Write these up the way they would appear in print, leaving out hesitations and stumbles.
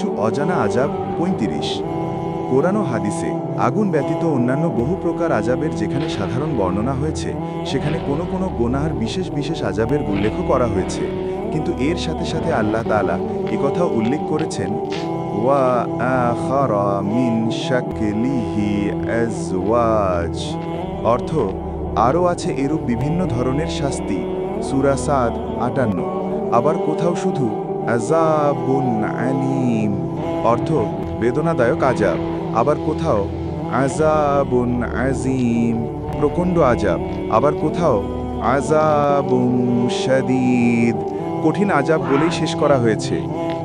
কিছু অজানা আযাব ৩৫। কোরআন ও হাদিসে আগুন ব্যতীত অন্যান্য বহু প্রকার আযাবের যেখানে সাধারণ বর্ণনা হয়েছে, সেখানে কোনো কোনো গুনাহের বিশেষ বিশেষ আযাবের উল্লেখ করা হয়েছে। কিন্তু এর সাথে সাথে আল্লাহ তাআলা একথাও উল্লেখ করেছেন, ওয়া আখারা মিন শাকলিহি আজওয়াজ, অর্থ আরও আছে এরূপ বিভিন্ন ধরনের শাস্তি। সূরা সাদ ৫৮। আবার কোথাও শুধু আযাবুন আলীম, অর্থ বেদনাদায়ক আযাব। আবার কোথাও আযাবুন আযীম, প্রচণ্ড আযাব। আবার কোথাও আযাবুন শাদীদ, কঠিন আযাব বলেই শেষ করা হয়েছে।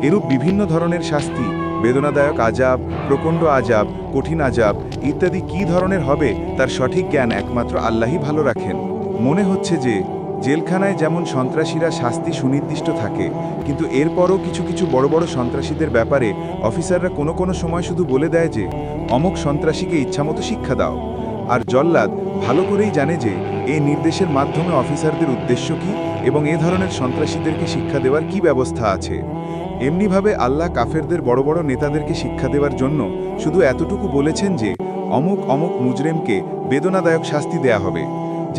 এরূপ বিভিন্ন ধরনের শাস্তি, বেদনাদায়ক আযাব, প্রচণ্ড আযাব, কঠিন আযাব ইত্যাদি কী ধরনের হবে তার সঠিক জ্ঞান একমাত্র আল্লাহই ভালো রাখেন। মনে হচ্ছে যে জেলখানায় যেমন সন্ত্রাসীরা শাস্তি সুনির্দিষ্ট থাকে, কিন্তু এরপরও কিছু কিছু বড় বড় সন্ত্রাসীদের ব্যাপারে অফিসাররা কোনো কোনো সময় শুধু বলে দেয় যে অমুক সন্ত্রাসীকে ইচ্ছামতো শিক্ষা দাও। আর জল্লাদ ভালো করেই জানে যে এই নির্দেশের মাধ্যমে অফিসারদের উদ্দেশ্য কী এবং এ ধরনের সন্ত্রাসীদেরকে শিক্ষা দেওয়ার কী ব্যবস্থা আছে। এমনিভাবে আল্লাহ কাফেরদের বড় বড় নেতাদেরকে শিক্ষা দেওয়ার জন্য শুধু এতটুকু বলেছেন যে অমুক অমুক মুজরেমকে বেদনাদায়ক শাস্তি দেয়া হবে।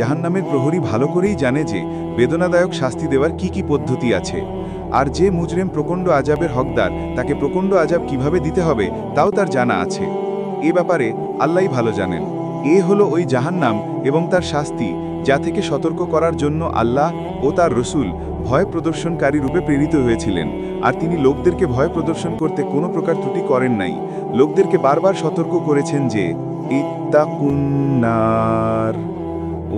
জাহান্নামের প্রহরী ভালো করেই জানে যে বেদনাদায়ক শাস্তি দেওয়ার কি কি পদ্ধতি আছে, আর যে মুজরেম প্রচণ্ড আযাবের হকদার তাকে প্রচণ্ড আযাব কিভাবে দিতে হবে তাও তার জানা আছে। এ ব্যাপারে আল্লাহই ভালো জানেন। এ হলো ওই জাহান্নাম এবং তার শাস্তি, যা থেকে সতর্ক করার জন্য আল্লাহ ও তার রসুল ভয় প্রদর্শনকারী রূপে প্রেরিত হয়েছিলেন। আর তিনি লোকদেরকে ভয় প্রদর্শন করতে কোনো প্রকার ত্রুটি করেন নাই। লোকদেরকে বারবার সতর্ক করেছেন যে ইত্তাকুন নার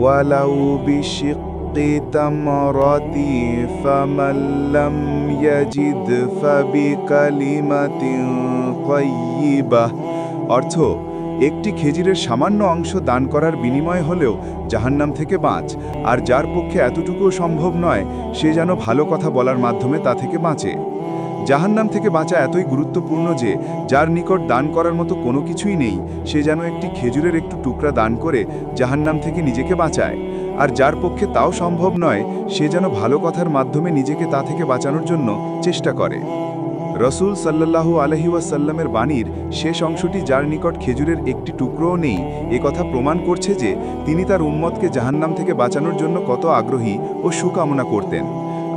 ওয়ালাউ বিশিক্কি তামরাতি ফামান লাম ইয়াজিদ ফাবিকালিমাতিন তাইয়্যিবাহ, অর্থ একটি খেজুরের সামান্য অংশ দান করার বিনিময় হলেও জাহান্নাম থেকে বাঁচ, আর যার পক্ষে এতটুকুও সম্ভব নয় সে যেন ভালো কথা বলার মাধ্যমে তা থেকে বাঁচে। জাহান্নাম থেকে বাঁচা এতই গুরুত্বপূর্ণ যে যার নিকট দান করার মতো কোনো কিছুই নেই সে যেন একটি খেজুরের একটু টুকরা দান করে জাহান্নাম থেকে নিজেকে বাঁচায়, আর যার পক্ষে তাও সম্ভব নয় সে যেন ভালো কথার মাধ্যমে নিজেকে তা থেকে বাঁচানোর জন্য চেষ্টা করে। রসুল সাল্লাল্লাহু আলাইহি ওয়াসাল্লামের বাণীর শেষ অংশটি যার নিকট খেজুরের একটি টুকরোও নেই এ কথা প্রমাণ করছে যে তিনি তার উম্মতকে জাহান্নাম থেকে বাঁচানোর জন্য কত আগ্রহী ও সুকামনা করতেন।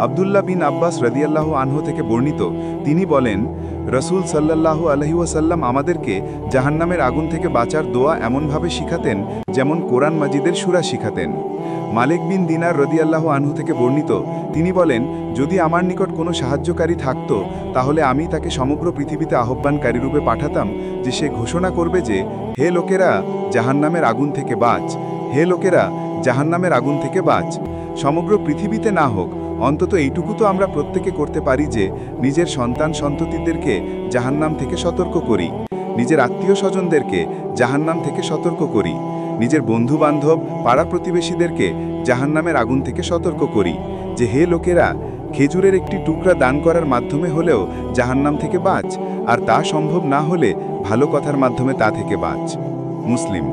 আব্দুল্লাহ বিন আব্বাস রাদিয়াল্লাহু আনহু থেকে বর্ণিত, তিনি বলেন, রসুল সাল্লাল্লাহু আলাইহি ওয়াসাল্লাম আমাদেরকে জাহান্নামের আগুন থেকে বাঁচার দোয়া এমনভাবে শিখাতেন যেমন কোরআন মাজিদের সূরা শিখাতেন। মালিক বিন দিনার রাদিয়াল্লাহু আনহু থেকে বর্ণিত, তিনি বলেন, যদি আমার নিকট কোনো সাহায্যকারী থাকতো তাহলে আমি তাকে সমগ্র পৃথিবীতে আহ্বানকারী রূপে পাঠাতাম যে সে ঘোষণা করবে যে হে লোকেরা জাহান্নামের আগুন থেকে বাঁচ, হে লোকেরা জাহান্নামের আগুন থেকে বাঁচ। সমগ্র পৃথিবীতে না হোক, অন্তত এইটুকু তো আমরা প্রত্যেকে করতে পারি যে নিজের সন্তান সন্ততিদেরকে জাহান্নাম থেকে সতর্ক করি, নিজের আত্মীয় স্বজনদেরকে জাহান্নাম থেকে সতর্ক করি, নিজের বন্ধু বান্ধব পাড়া প্রতিবেশীদেরকে জাহান্নামের আগুন থেকে সতর্ক করি যে হে লোকেরা খেজুরের একটি টুকরা দান করার মাধ্যমে হলেও জাহান্নাম থেকে বাঁচ, আর তা সম্ভব না হলে ভালো কথার মাধ্যমে তা থেকে বাঁচ। মুসলিম।